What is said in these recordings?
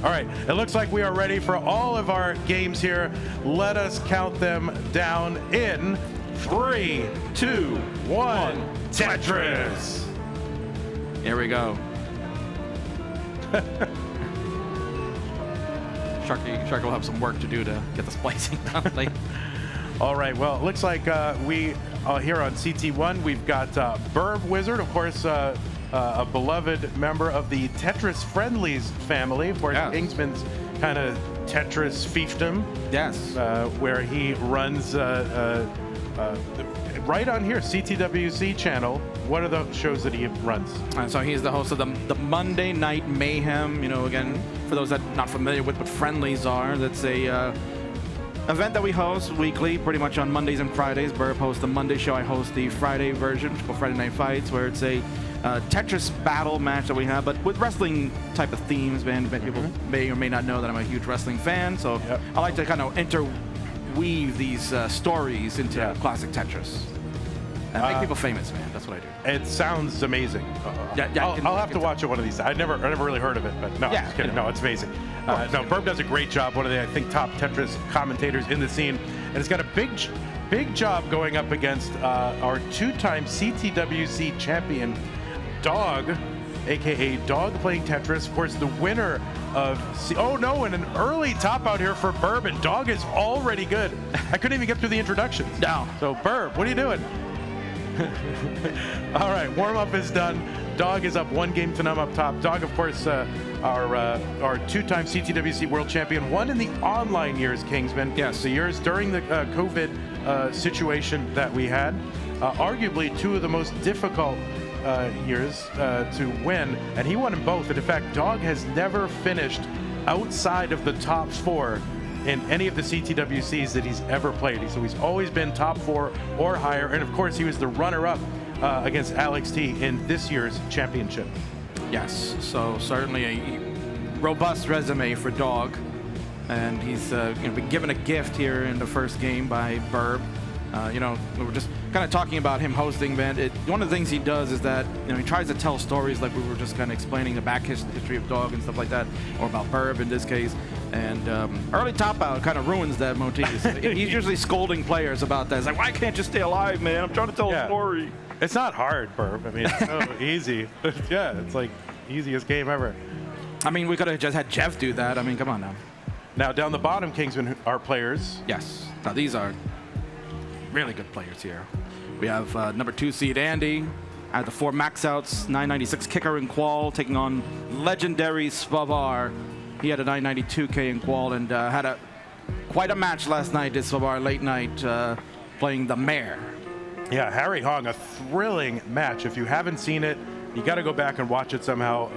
All right, it looks like we are ready for all of our games here. Let us count them down in 3, 2, 1, Tetris. Here we go. Sharky will have some work to do to get the splicing done. All right, well, it looks like we here on CT1, we've got Birb Wizard, of course, a beloved member of the Tetris Friendlies family. Of course, yes. Kingsman's kind of Tetris fiefdom. Yes. Where he runs right on here, CTWC channel. What are the shows that he runs? So he's the host of the Monday Night Mayhem. You know, again, for those that are not familiar with what Friendlies are, that's a event that we host weekly, pretty much on Mondays and Fridays. Birb hosts the Monday show. I host the Friday version, which is called Friday Night Fights, where it's a Tetris battle match that we have, but with wrestling type of themes. Man, people may or may not know that I'm a huge wrestling fan, so I like to kind of interweave these stories into classic Tetris. And make people famous, man. That's what I do. It sounds amazing. I'll have to watch it one of these. I never really heard of it, but no, I'm just kidding. No, it's amazing. No, Birb does a great job. One of the, I think, top Tetris commentators in the scene, and it's got a big job going up against our two-time CTWC champion, Dog, aka Dog Playing Tetris. Of course, the winner of and an early top out here for Birb, and Dog is already good. I couldn't even get through the introduction. No. So Birb, what are you doing? All right, warm-up is done. Dog is up 1 game to none up top. Dog, of course, our two-time CTWC world champion, won in the online years, Kingsman. Yes. The years during the COVID situation that we had. Arguably two of the most difficult years to win, and he won in both. And in fact, Dog has never finished outside of the top 4 in any of the CTWCs that he's ever played. So he's always been top 4 or higher. And of course, he was the runner-up against Alex T in this year's championship. Yes, so certainly a robust resume for Dog. And he's been given a gift here in the first game by Birb. We were just kind of talking about him hosting, man. One of the things he does is that, he tries to tell stories like we were just kind of explaining the back history of Dog and stuff like that, or about Birb in this case. And early top out kind of ruins that motif. He's usually scolding players about that. It's like, why can't you stay alive, man? I'm trying to tell a story. It's not hard, Birb. I mean, it's so easy. Yeah, it's like easiest game ever. I mean, we could have just had Jeff do that. I mean, come on now. Now, down the bottom, Kingsman, are players. Yes. Now, these are really good players here. We have number 2 seed Andy. I have the 4 max outs, 996 kicker in qual, taking on legendary Svavar. He had a 992K in qual and had quite a match last night, did Svavar, late night, playing the Mare. Yeah, Harry Hong, a thrilling match. If you haven't seen it, you got to go back and watch it somehow.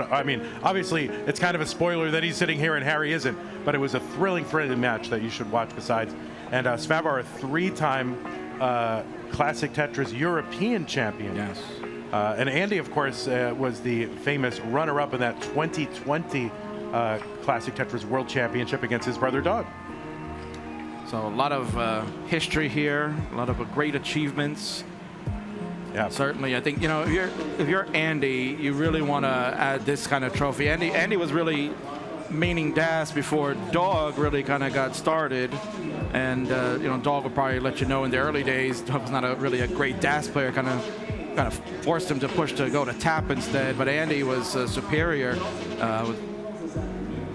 I mean, obviously, it's kind of a spoiler that he's sitting here and Harry isn't, but it was a thrilling match that you should watch besides. And Svavar, a 3-time Classic Tetris European champion. Yes. And Andy, of course, was the famous runner-up in that 2020 Classic Tetris World Championship against his brother Dog. So a lot of history here, a lot of great achievements. Yeah, certainly. I think if you're Andy, you really want to add this kind of trophy. Andy was really meaning Das before Dog really kind of got started, and Dog would probably let you know in the early days Dog was not really a great Das player. Kind of forced him to push to go to tap instead. But Andy was superior,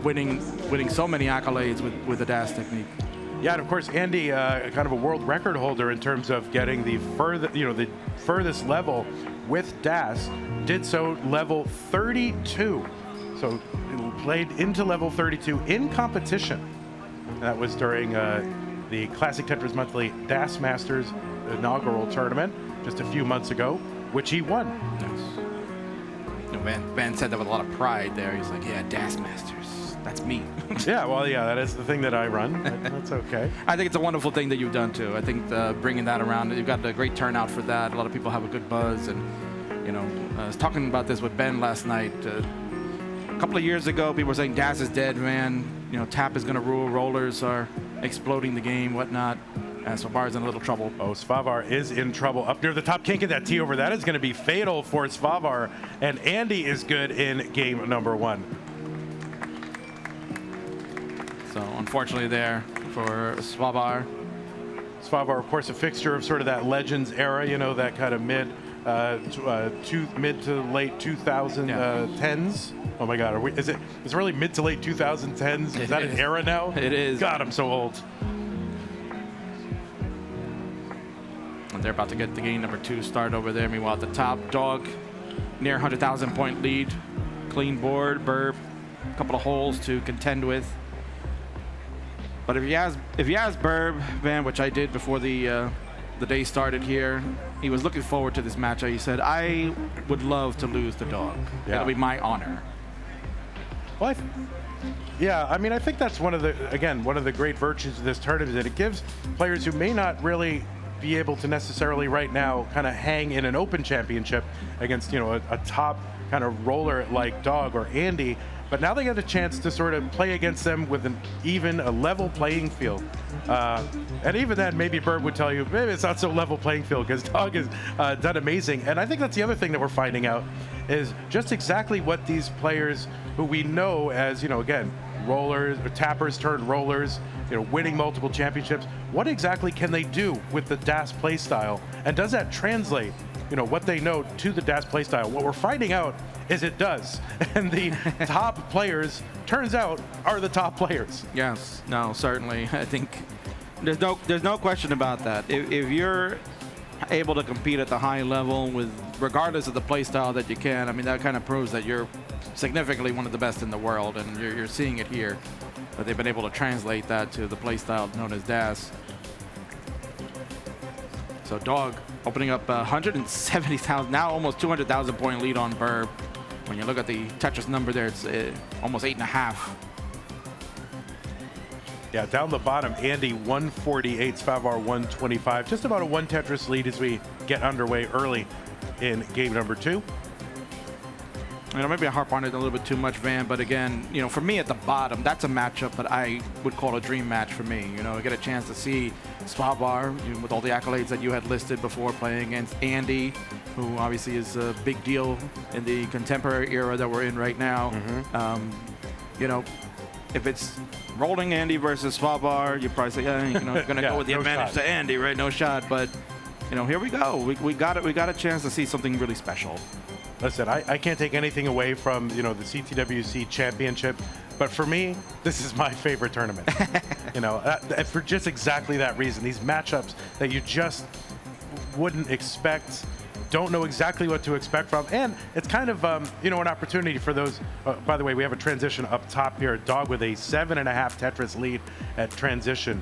winning so many accolades with the Das technique. Yeah, and of course, Andy, kind of a world record holder in terms of getting the furthest level with Das, did so level 32. So played into level 32 in competition. That was during the Classic Tetris Monthly Das Masters inaugural tournament just a few months ago, which he won. Yes. Van said that with a lot of pride there. He's like, yeah, Das Masters. That's me. Yeah, well, yeah, that is the thing that I run. That's okay. I think it's a wonderful thing that you've done, too. I think bringing that around, you've got a great turnout for that. A lot of people have a good buzz. And, I was talking about this with Ben last night. A couple of years ago, people were saying Das is dead, man. Tap is going to rule. Rollers are exploding the game, whatnot. And Svavar's in a little trouble. Oh, Svavar is in trouble. Up near the top, can't get that T over. That is going to be fatal for Svavar. And Andy is good in game number 1. So unfortunately there for Svavar. Svavar, of course, a fixture of sort of that Legends era, you know, that kind of mid to late 2010s. Oh my God, is it really mid to late 2010s? Is that an era now? It is. God, I'm so old. And they're about to get the game number 2 start over there. Meanwhile, at the top, Dog, near 100,000 point lead. Clean board, Birb, a couple of holes to contend with. But if you ask Birb, Van, which I did before the day started here, he was looking forward to this match. He said, I would love to lose to Dog. Yeah. That'll be my honor. Well, yeah, I mean, I think that's one of the great virtues of this tournament, that it gives players who may not really be able to necessarily right now kind of hang in an open championship against, you know, a top kind of roller like Dog or Andy, but now they get a chance to sort of play against them with a level playing field. And even then, maybe Birb would tell you, maybe it's not so level playing field, because Dog has done amazing. And I think that's the other thing that we're finding out, is just exactly what these players who we know as, you know, again, rollers or tappers turned rollers, you know, winning multiple championships, what exactly can they do with the DAS play style? And does that translate, you know, what they know to the DAS play style? What we're finding out is it does. And the top players, turns out, are the top players. Yes, no, certainly. I think there's no question about that. If you're able to compete at the high level with, regardless of the play style that you can, I mean, that kind of proves that you're significantly one of the best in the world, and you're seeing it here. But they've been able to translate that to the play style known as DAS. So Dog opening up 170,000, now almost 200,000 point lead on Birb. When you look at the Tetris number there, it's almost 8.5. Yeah, down the bottom, Andy 148, Svavar 125. Just about a 1 Tetris lead as we get underway early in game number 2. You know, maybe I harp on it a little bit too much, Van, but again, you know, for me at the bottom, that's a matchup that I would call a dream match for me. You know, I get a chance to see Svavar, you know, with all the accolades that you had listed before, playing against Andy, who obviously is a big deal in the contemporary era that we're in right now. You know, if it's rolling Andy versus Svavar, you probably say, yeah, you know, going to go with the advantage to Andy, right? No shot, but you know, here we go. We got it. We got a chance to see something really special. Listen, I can't take anything away from, you know, the CTWC championship, but for me, this is my favorite tournament. You know, for just exactly that reason. These matchups that you just wouldn't expect, don't know exactly what to expect from, and it's kind of, you know, an opportunity for those. By the way, we have a transition up top here. Dog with a 7.5 Tetris lead at transition.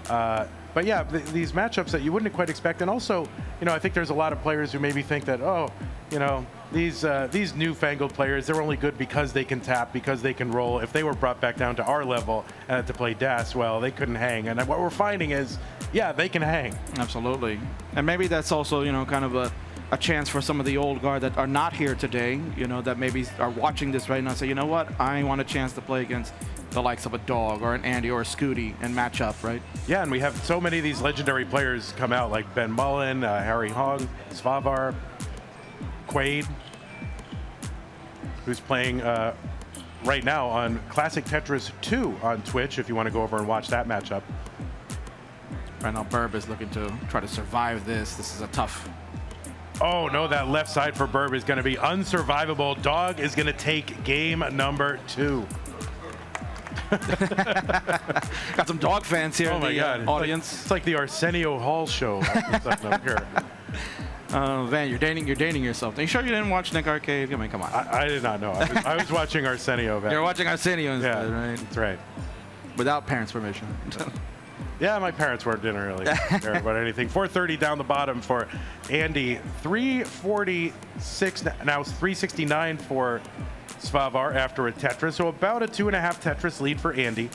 But yeah, these matchups that you wouldn't quite expect, and also, you know, I think there's a lot of players who maybe think that, oh, you know, these newfangled players, they're only good because they can tap, because they can roll. If they were brought back down to our level and had to play DAS, well, they couldn't hang. And what we're finding is, yeah, they can hang. Absolutely. And maybe that's also, you know, kind of a chance for some of the old guard that are not here today, you know, that maybe are watching this right now and say, you know what, I want a chance to play against the likes of a Dog or an Andy or a Scooty and match up, right? Yeah, and we have so many of these legendary players come out, like Ben Mullen, Harry Hong, Svavar, Quaid, who's playing right now on Classic Tetris 2 on Twitch, if you want to go over and watch that matchup. Right now, Birb is looking to try to survive this. This is a tough... Oh, no, that left side for Birb is going to be unsurvivable. Dog is going to take game number 2. Got some Dog fans here in the audience. It's like the Arsenio Hall show up here. Van, you're dating yourself. Are you sure you didn't watch Nick Arcade? I mean, come on. I did not know. I was watching Arsenio. You're watching Arsenio instead, yeah, right? That's right. Without parents' permission. Yeah, my parents didn't really care about anything. 430 down the bottom for Andy. 346, now it's 369 for Svavar after a Tetris. So about a 2.5 Tetris lead for Andy.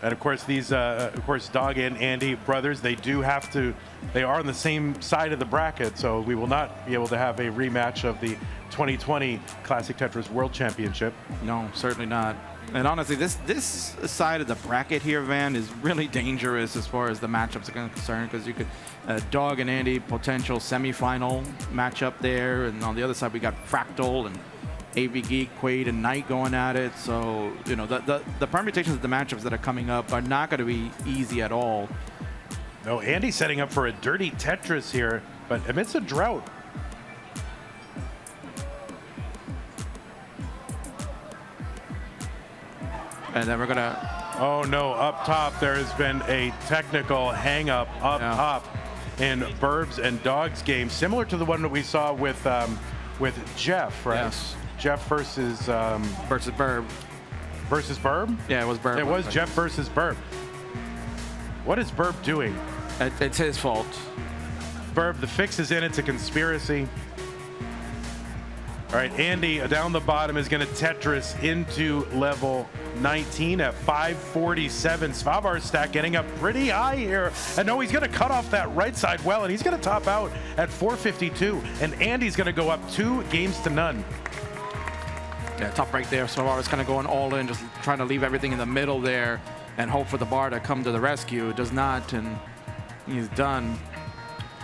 And of course, these, Dog and Andy brothers, they are on the same side of the bracket, so we will not be able to have a rematch of the 2020 Classic Tetris World Championship. No, certainly not. And honestly, this side of the bracket here, Van, is really dangerous as far as the matchups are concerned, because you could Dog and Andy potential semifinal matchup there, and on the other side we got Fractal and AV Geek, Quaid, and Knight going at it. So, you know, the permutations of the matchups that are coming up are not going to be easy at all. No, Andy setting up for a dirty Tetris here, but amidst a drought. And then we're going to... Oh, no, up top, there has been a technical hang-up up top in Birb's and Dog's game, similar to the one that we saw with Jeff, right? Yes. Jeff versus... versus Birb. Versus Birb? Yeah, it was Birb. It was Jeff versus Birb. What is Birb doing? It's his fault. Birb, the fix is in. It's a conspiracy. All right, Andy down the bottom is going to Tetris into level 19 at 547. Svavar's stack getting up pretty high here. And no, he's going to cut off that right side well, and he's going to top out at 452. And Andy's going to go up 2 games to none. Yeah, top right there. Svavar is kind of going all in, just trying to leave everything in the middle there and hope for the bar to come to the rescue. It does not, and he's done.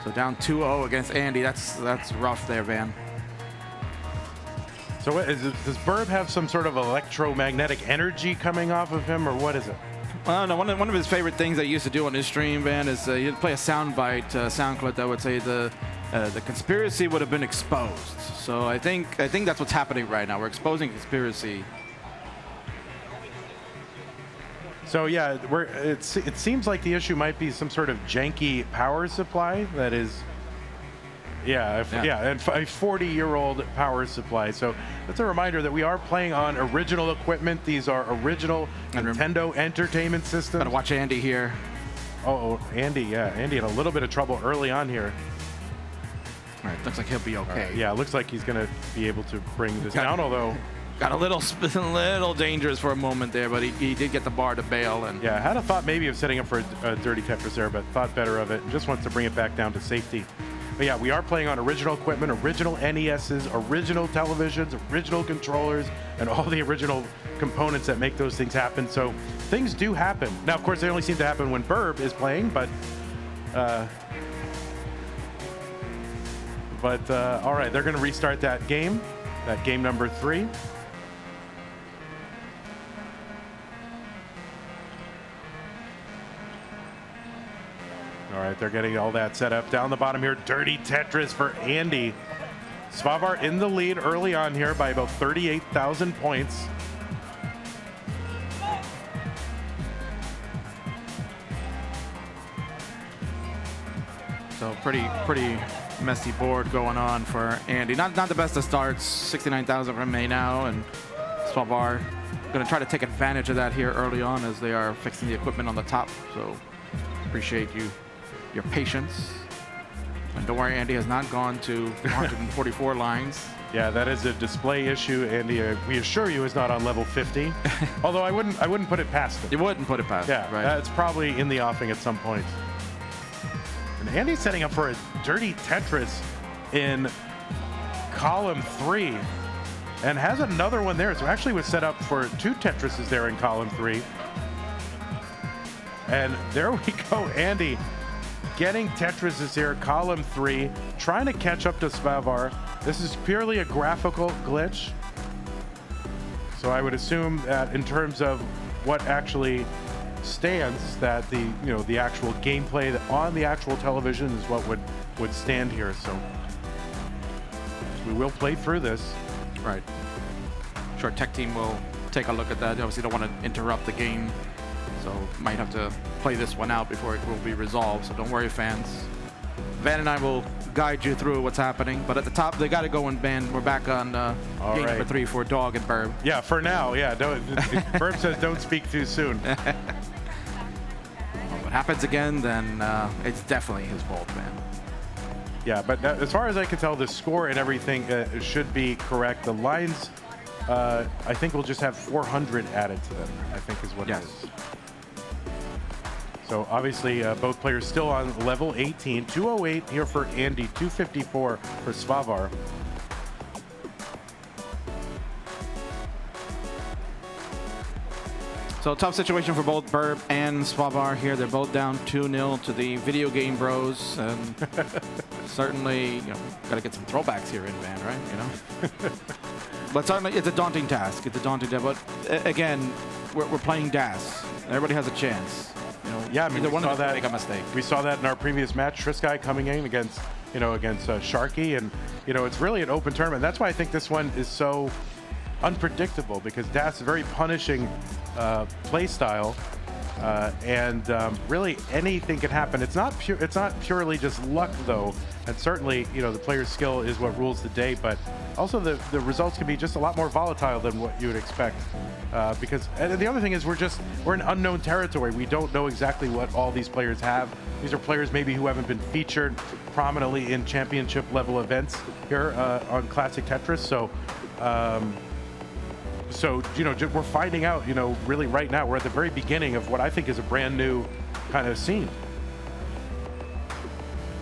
So down 2-0 against Andy. That's rough there, Van. So does Birb have some sort of electromagnetic energy coming off of him, or what is it? Well, no, one of his favorite things that he used to do on his stream, Van, is he'd play a soundbite, sound clip that would say the conspiracy would have been exposed. So I think that's what's happening right now. We're exposing conspiracy. So yeah, it seems like the issue might be some sort of janky power supply that is. Yeah, and a 40-year-old power supply. So that's a reminder that we are playing on original equipment. These are original Nintendo Entertainment Systems. Gotta watch Andy here. Oh, Andy, yeah. Andy had a little bit of trouble early on here. All right, looks like he'll be okay. Yeah, it looks like he's going to be able to bring this down, although... Got a little dangerous for a moment there, but he did get the bar to bail. And yeah, had a thought maybe of setting up for a dirty Tetris there, but thought better of it and just wants to bring it back down to safety. But yeah, we are playing on original equipment, original NESs, original televisions, original controllers, and all the original components that make those things happen. So things do happen. Now, of course, they only seem to happen when Birb is playing, but all right, they're going to restart that game number 3. All right, they're getting all that set up. Down the bottom here, dirty Tetris for Andy. Svavar in the lead early on here by about 38,000 points. So pretty messy board going on for Andy. Not the best of starts. 69,000 from May now, and Svavar going to try to take advantage of that here early on as they are fixing the equipment on the top. So appreciate your patience. And don't worry, Andy has not gone to 144 lines. Yeah, that is a display issue. Andy, we assure you, is not on level 50. Although I wouldn't put it past him. You wouldn't put it past him. Yeah, right. That's probably in the offing at some point. And Andy's setting up for a dirty Tetris in column 3. And has another one there. So actually was set up for 2 Tetrises there in column 3. And there we go, Andy getting Tetrises here, column 3, trying to catch up to Svavar. This is purely a graphical glitch. So I would assume that in terms of what actually stands, that the actual gameplay that on the actual television is what would stand here. So we will play through this. Right. Sure, tech team will take a look at that. Obviously don't want to interrupt the game. So might have to play this one out before it will be resolved. So don't worry, fans. Van and I will guide you through what's happening. But at the top, they got to go and Van. We're back on game number 3 for Dog and Birb. Yeah, for now. Yeah, Birb says don't speak too soon. If it happens again, then it's definitely his fault, man. Yeah, but as far as I can tell, the score and everything should be correct. The lines, I think we'll just have 400 added to them, I think is what it is. So obviously both players still on level 18. 208 here for Andy, 254 for Svavar. So tough situation for both Birb and Svavar here. They're both down 2-0 to the video game bros. And certainly, got to get some throwbacks here in Van, right? But certainly, it's a daunting task. It's a daunting task. But again, we're playing DAS. Everybody has a chance. You know, yeah, I mean, either one of that. Make a mistake. We saw that in our previous match. Trisky coming in against Sharky, and it's really an open tournament. That's why I think this one is so unpredictable, because DAS is a very punishing play style, and really anything can happen. It's not purely just luck though, and certainly the player's skill is what rules the day, but also the results can be just a lot more volatile than what you would expect, because and the other thing is we're in unknown territory. We don't know exactly what all these players have. These are players maybe who haven't been featured prominently in championship level events here on Classic Tetris, so we're finding out, really right now. We're at the very beginning of what I think is a brand new kind of scene.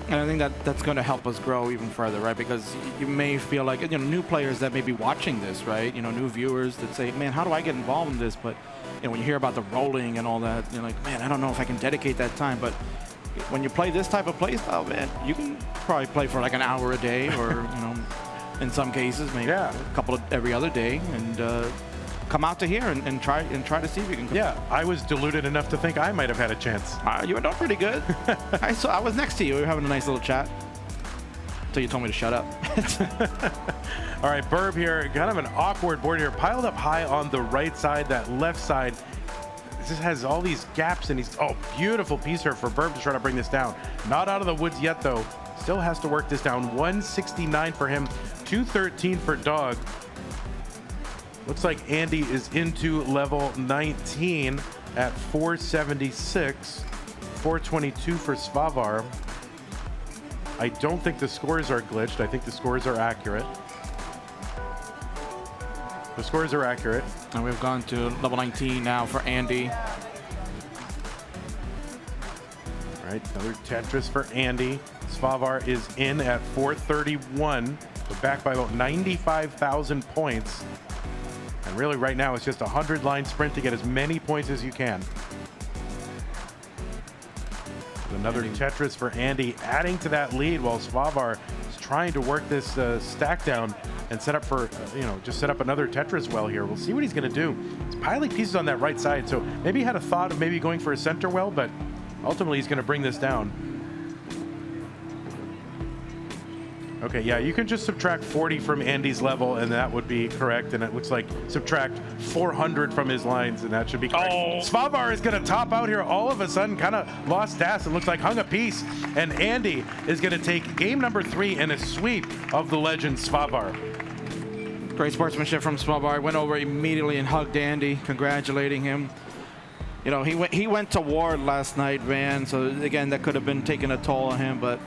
And I think that's going to help us grow even further, right? Because you may feel like, new players that may be watching this, right? New viewers that say, man, how do I get involved in this? But, when you hear about the rolling and all that, you're like, man, I don't know if I can dedicate that time. But when you play this type of play style, man, you can probably play for like an hour a day or, in some cases, maybe a couple of every other day, and come out to here and try to see if you can. Yeah, I was deluded enough to think I might have had a chance. You were doing pretty good. I was next to you. We were having a nice little chat until you told me to shut up. All right, Birb here, kind of an awkward board here, piled up high on the right side. That left side just has all these gaps, and beautiful piece here for Birb to try to bring this down. Not out of the woods yet though. Still has to work this down. 169 for him, 213 for Dog. Looks like Andy is into level 19 at 476, 422 for Svavar. I don't think the scores are glitched. I think the scores are accurate. The scores are accurate. And we've gone to level 19 now for Andy. All right, another Tetris for Andy. Svavar is in at 431. We're back by about 95,000 points. And really right now it's just a 100-line sprint to get as many points as you can. Another Tetris for Andy, adding to that lead while Svavar is trying to work this stack down and set up for, just set up another Tetris well here. We'll see what he's going to do. He's piling pieces on that right side, so maybe he had a thought of maybe going for a center well, but ultimately he's going to bring this down. Okay, yeah, you can just subtract 40 from Andy's level, and that would be correct. And it looks like subtract 400 from his lines, and that should be correct. Oh. Svavar is going to top out here. All of a sudden, kind of lost DAS. It looks like hung a piece. And Andy is going to take game number 3 in a sweep of the legend Svavar. Great sportsmanship from Svavar. Went over immediately and hugged Andy, congratulating him. He went to war last night, Van. So again, that could have been taking a toll on him, but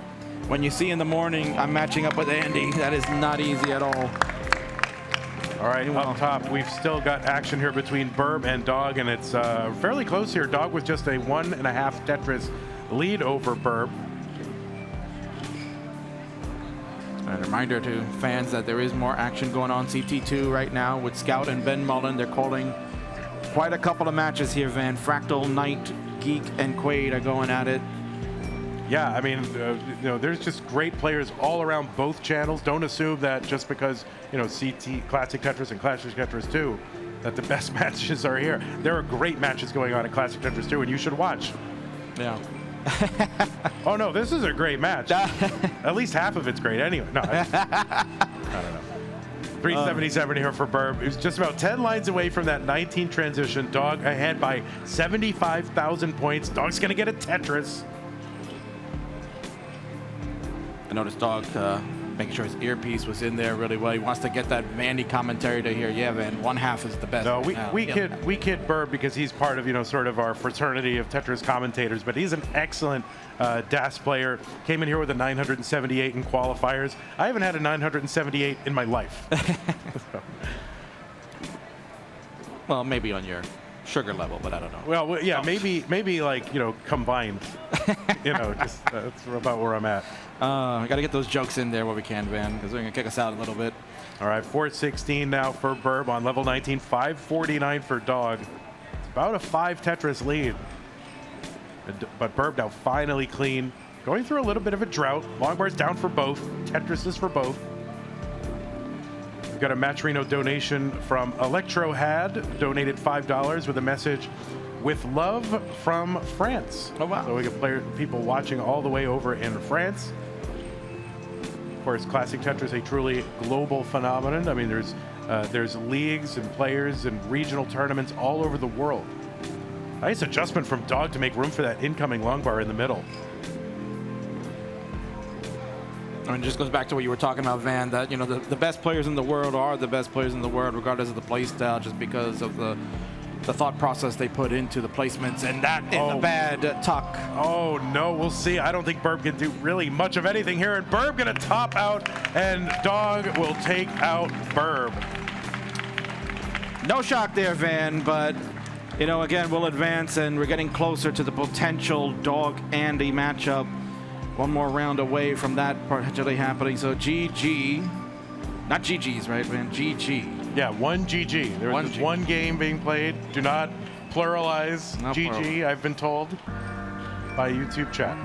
when you see in the morning, I'm matching up with Andy. That is not easy at all. All right, up top, we've still got action here between Birb and Dog, and it's fairly close here. Dog with just a 1.5 Tetris lead over Birb. A reminder to fans that there is more action going on CT2 right now with Scout and Ben Mullen. They're calling quite a couple of matches here, Van. Fractal, Knight, Geek, and Quaid are going at it. Yeah, I mean, there's just great players all around both channels. Don't assume that just because, CT, Classic Tetris and Classic Tetris 2, that the best matches are here. There are great matches going on in Classic Tetris 2, and you should watch. Yeah. Oh, no, this is a great match. At least half of it's great anyway. No, I don't know. 377 here for Birb. He was just about 10 lines away from that 19 transition. Dog ahead by 75,000 points. Dog's going to get a Tetris. I noticed Dog making sure his earpiece was in there really well. He wants to get that Vandy commentary to hear, yeah, man, 1/2 is the best. No, we kid Birb because he's part of, sort of our fraternity of Tetris commentators, but he's an excellent DAS player. Came in here with a 978 in qualifiers. I haven't had a 978 in my life. Well, maybe on your sugar level, but I don't know. Well, yeah, maybe like, combined. Just that's about where I'm at. I got to get those jokes in there where we can, Van, because they're going to kick us out a little bit. All right, 416 now for Birb on level 19, 549 for Dog. It's about a 5 Tetris lead. But Birb now finally clean. Going through a little bit of a drought. Long bars down for both. Tetris is for both. We've got a Matcherino donation from Electro Had, donated $5 with a message, with love from France. Oh, wow. So we got people watching all the way over in France. Of course, Classic Tetris, a truly global phenomenon. I mean, there's leagues and players and regional tournaments all over the world. Nice adjustment from Dog to make room for that incoming long bar in the middle. I mean, it just goes back to what you were talking about, Van, that, you know, the best players in the world are the best players in the world, regardless of the play style, just because of the thought process they put into the placements, and that is a bad tuck. Oh, no, we'll see. I don't think Birb can do really much of anything here, and Birb going to top out, and Dog will take out Birb. No shock there, Van, but, you know, again, we'll advance, and we're getting closer to the potential Dog-Andy matchup. One more round away from that potentially happening. So GG, not GG's, right, man? GG. Yeah, one GG. There was one game being played. Do not pluralize GG, I've been told by YouTube chat.